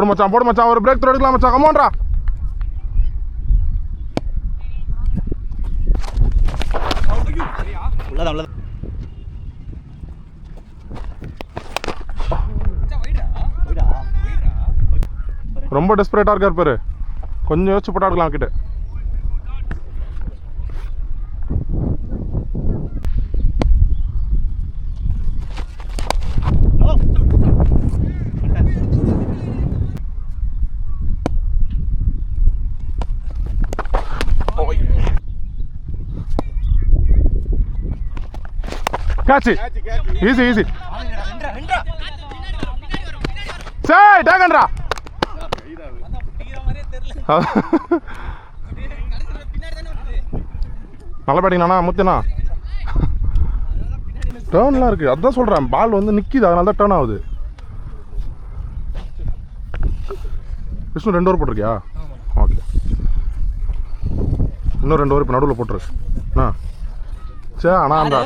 போடு மச்சான் ஒரு பிரேக் த்ரோ எடுக்கலாம் மச்சான் கமான்டா ரொம்ப டெஸ்பரேட்டா இருக்கார் பாரு கொஞ்சம் யோசிச்சு போட்டா எடுக்கலாம் கிட்ட Catch it. Easy, easy. Say, Dagandra. நல்ல பேட்டிங்கண்ணா முத்துண்ணா டேர்ன்லாம் இருக்கு அதான் சொல்கிறேன் பால் வந்து நிற்கிது அதனால தான் டேர்ன் ஆகுது விஷ்ணு 2 ஓவர் போட்டிருக்கியா ஓகே இன்னும் 2 ஓவர் இப்போ நடுவில் போட்டுரு அண்ணா சே ஆனால் அந்த